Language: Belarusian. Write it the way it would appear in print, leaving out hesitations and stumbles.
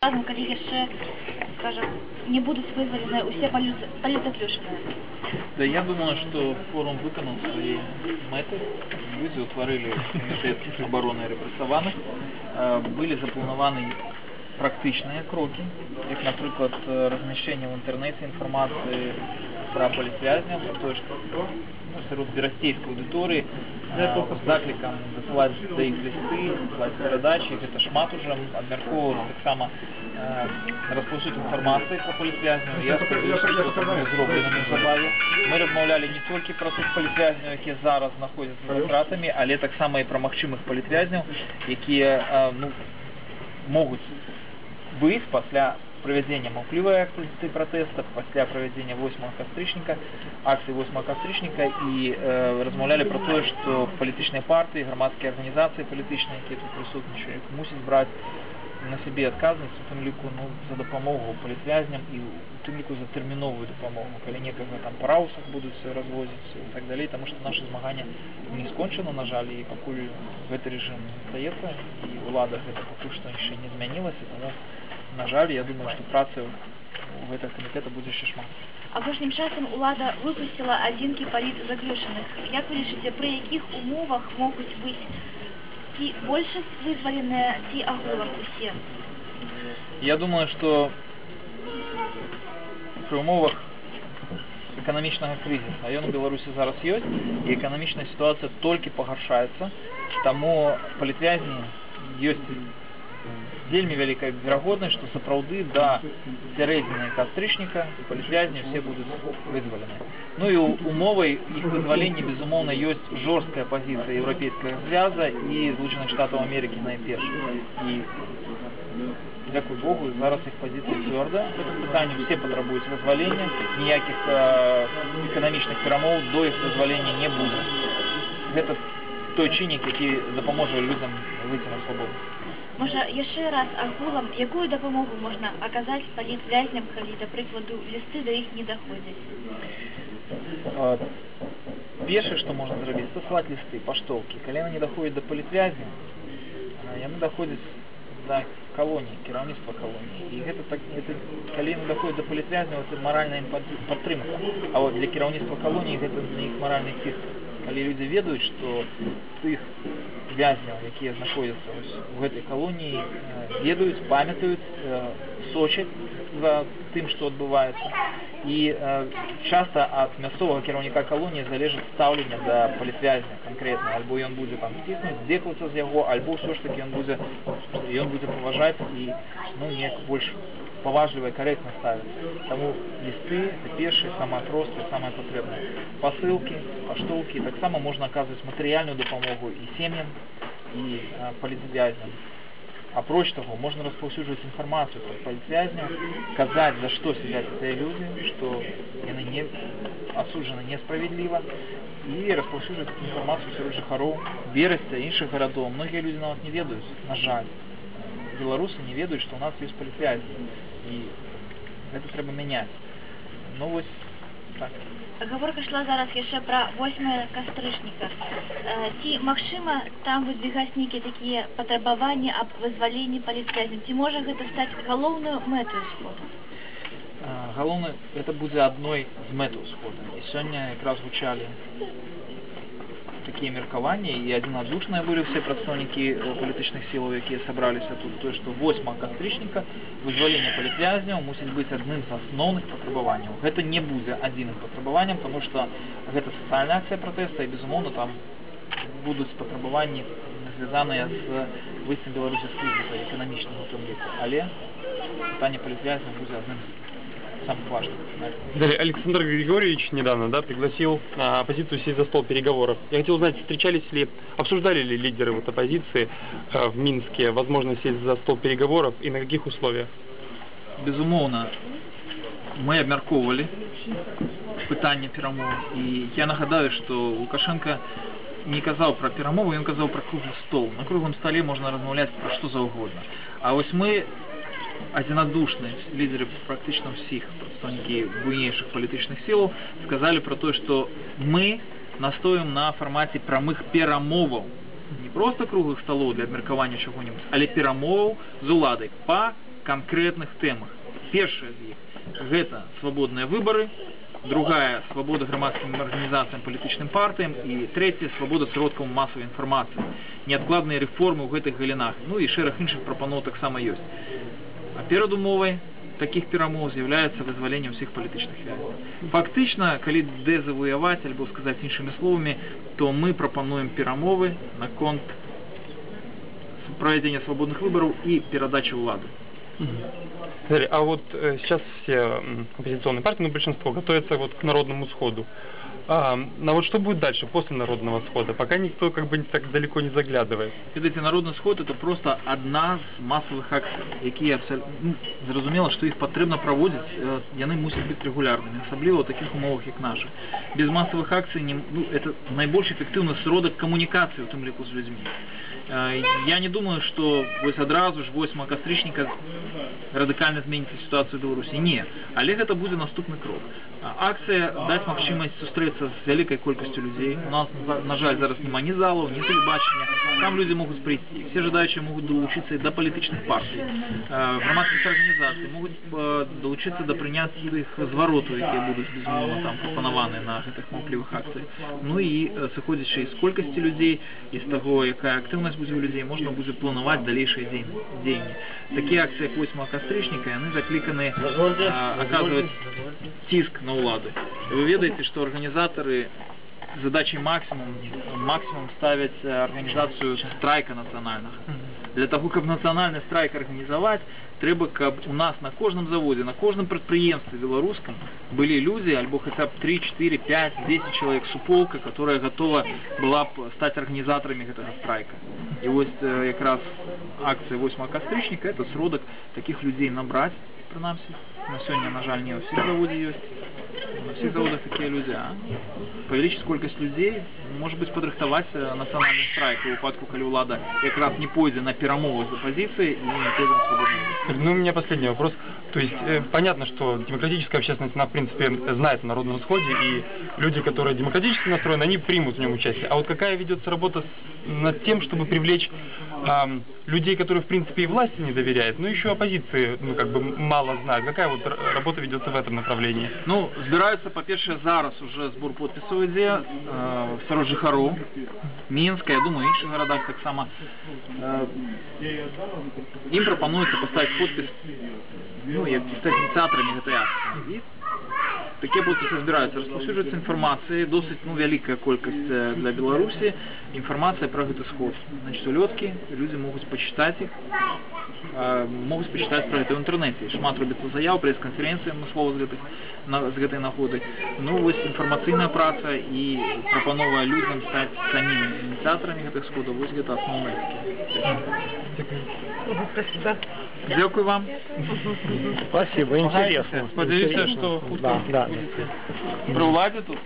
Калі яшчэ, скажем, не будут вызвалены все политзаключенные? Да, я думаю, что форум выконал свои мэты. Люди утворили комитет обороны репрессованных. Были запланированы практичные кроки, як, наприклад, розміщення в інтернеті інформації про політв'язнів, про те, що серед вірастейської аудиторії з закликом висилати до їх листи, висилати передачі, це шмат уже обмірковувалося, так само розповсюдити інформацію про політв'язнів. Я сподіваюся, що це буде зроблено незабаром. Ми розмовляли не тільки про тих політв'язнів, які зараз знаходяться за втратами, але так само і про махчимих політв'язнів, які можуть быць пасля правядзення маўклівай акцыі пратэста, пасля правядзення 8 кастрычніка, акцыі 8 кастрычніка, і размаўлялі пра тое, што палітычныя партыі, грамадскія арганізацыі палітычныя, якія тут прысутнічаюць, мусяць браць на сябе адказнасць, у тым ліку за дапамогу палітвязням і у тым ліку за тэрміновую дапамогу, калі некага там па раусах будуць развозіць і так далей, таму што наша змагання не скончана, на жаль, і пакуль гэты рэжым застаецца, і ўлада гэта пакуль што яшчэ не змянілася, таму, на жаль, я думаю, што працы у гэтага камітэта будзе яшчэ шмат. Апошнім часам улада выпусціла адзінкі палітзаключаных. Як вы лічыце, пры якіх умовах могуць быць ці большасць вызваленыя, ці агулам усе? Я думаю, што пры умовах эканамічнага крызісу, а ён у Беларусі зараз ёсць, і эканамічная сітуацыя толькі пагаршаецца, таму палітвязні ёсць вельмі вялікая верагоднасць, што сапраўды да сярэдзіны кастрычніка палітвязні ўсе будуць вызвалены. Ну і умовай іх вызвалення, безумоўна, ёсць жорсткая пазіцыя Еўрапейскага звяза і Злучаных Штатаў Амерыкі найперш. І, дзякуй Богу, зараз іх пазіцыя цвёрдая. В гэтым пытанні ўсе патрабуюць вызвалення, ніякіх эканамічных перамоў до іх вызвалення не будзе. Гэта той чыннік, які дапаможа людзям выйти на свабоду. Можа, яшчэ раз агулам, якую дапамогу можна аказаць палітвязням, калі, да прыкладу, лісты да іх не даходзяць? Першае, што можна зрабіць, дасылаць лісты, паштоўкі. Калі яны не даходзяць да палітвязняў, яны даходзяць да калоніі, кіраўніцтва калоніі. І гэта калі яны даходзяць да палітвязняў, гэта маральная ім падтрымка. А от для кіраўніцтва калоніі гэта для іх маральны ціск. Калі людзі ведаюць, што тых вязняў, якія знаходзяцца ў гэтай калоніі, ведаюць, памятаюць, сочаць за тым, што адбываецца. І часта ад мясцовага кіраўніка калоніі залежыць стаўленне да палітвязня канкрэтна. Альбо ён будзе там сціснуць, здзекавацца з яго, альбо ўсё ж такі ён будзе паважаць і неяк больш паважліва і карэктна ставіцца. Таму лісты — это першае, самае простае, самае патрэбнае. Пасылкі, паштоўкі, таксама можна аказваць матэрыяльную дапамогу і сем'ям, і палітвязням. Апроч таго, можна распаўсюджваць інфармацыю пра палітвязняў, казаць, за што сядзяць гэтыя людзі, што яны не асуджаны несправядліва, і распаўсюджваць інфармацыю сярод жыхароў Берасця і іншых гарадоў. Многія людзі нават не ведаюць, на жаль. Беларусы не ведаюць, што ў нас ёсць палітвязні. І гэта трэба мяняць. Ну вось так. Гаворка шла зараз яшчэ пра 8 кастрычніка. Ці магчыма там выдвигаць нейкія такія патрабаванні аб вызваленні палітвязняў? Ці можа гэта стаць галоўнаю мэтаю сходу? Галоўнае, гэта будзе адной з мэтаў сходу. І сёння якраз гучалі такія меркаванні, і адзінадушныя былі ўсе прадстаўнікі палітычных сілаў, якія сабраліся тут, тое, што 8 кастрычніка вызвалення палітвязняў мусіць быць адным з асноўных патрабаванняў. Гэта не будзе адзіным патрабаваннем, таму што гэта сацыяльная акцыя пратэста, і, безумоўна, там будуць патрабаванні, звязаныя з выйсцем Беларусі з крызіса эканамічнага у тым ліку. Але пытанне палітвязняў будзе адным з самых важных. Далее, Александр Григорьевич недавно пригласил оппозицию сесть за стол переговоров. Я хотел узнать, обсуждали ли лидеры оппозиции в Минске возможность сесть за стол переговоров и на каких условиях? Безумоўна, мы абмяркоўвалі пытанне перамоў. І я нагадаю, што Лукашенко не казаў пра перамовы, ён казаў пра круглы стол. На круглым столе можна размаўляць пра што заўгодна. А вось мы адзінадушныя лідеры практычна ўсіх прадстаўнікі буйнейшых палітычных сілаў сказалі пра тое, што мы настоім на фармаце прамых перамоваў, не проста круглых сталоў для абмеркавання чаго-небудзь, але перамоваў з уладай па конкретных темах. Першая из них – это свободные выборы, другая – свобода громадским организациям, політичним партіям, і третя – свобода сродкам масової інформації, неадкладныя рэформы ў гэтых галінах, ну і шэраг іншых прапаноў таксама ёсць. А перадумовай таких перамоў з'яўляецца вызваленне ўсіх палітычных вязняў. Фактычна, калі дэзавуяваць, альбо сказаць іншымі словамі, то мы прапануем перамовы наконт проведения свободных выборов и передачи влады. Смотри, а вот сейчас все оппозиционные партии, ну большинство, готовятся вот к народному сходу. Но вот что будет дальше, после народного схода? Пока никто как бы так далеко не заглядывает. Видите, народный сход это просто одна з масовых акцій, які абсолютно зрозуміло, що їх потрібно проводити, вони мусять бути регулярними, особливо в таких умовах, як наші. Без масових акцій це найбільш ефективний сродок комунікації, в тому ліку з людьми. Я не думаю, что вось одразу ж 8 кастрычніка радикально зменіцца ситуацию в Беларусі. Не, але гэта будзе наступны крок. Акцыя даць магчымасць сустрэцца з вялікай колькасцю людей. У нас, на жаль, зараз няма ні залаў, ні тэлебачання. Там люди могут прийти. Все желающие могут долучиться до политичных партий. Громадских организаций могут долучиться до прийняття их звороту, які будуть безумовно там пропоновані на гэтых маўклівых акціях. Ну і сыходзячы із колькасці людей, із того, яка активність будзе у людей, можна будзе планувати дальнейшие дзеянні. Такие акции, як 8 кастрычніка, яны закликаны оказывать тиск на улады. Вы ведаете, что организаторы задачей максимум ставят организацию страйка национальных. Для того, как национальный страйк организовать, треба, каб у нас на кожном заводе, на кожном предприемстве белорусском были люди, альбо хотя бы 3, 4, 5, 10 человек суполка, которая готова была стать организаторами этого страйка. И вот как раз акция 8 кастрычніка это сродок таких людей набрать, принамсі. На сегодня, на жаль, не у всех заводах есть. На всех заводах такие люди. Повеличить колькость людей, может быть, подрыхтовать национальный страйк в упадку, коли улада как раз не пойдет на перемовы с оппозицией и не пойдет на свободную. Ну, у меня последний вопрос. То есть, понятно, что демократическая общественность, она, в принципе, знает о народном сходе, и люди, которые демократически настроены, они примут в нем участие. А вот какая ведется работа над тем, чтобы привлечь людей, которые, в принципе, и власти не доверяют, но еще оппозиции, ну, как бы, мало знают. Какая вот работа ведется в этом направлении? Ну, збираються, по-перше, зараз уже збор підписів іде в Сарожихару, Мінська, я думаю, в інших городах так само. Їм пропонується поставити підпис, ну, як стати ініціаторами цієї акції. Такі підписи збираються, розповсюджується інформація, досить велика кількість для Білорусі, інформація про цей сход. Значить, улетки, люди можуть почитати їх, могуць пачытаць пра гэта ў інтэрнэце. Шмат робіцца заяў, прэс-канферэнцыі слова з гэтай нагоды. Ну, вось інфармацыйная праца і прапанова людзям стаць самімі ініцыятарамі гэтых сходаў, вось гэта асноўныя Спасибо. Дякую вам. Спасибо, интересно. Спадзяюся, што хутка будзеце пры ўладзе тут.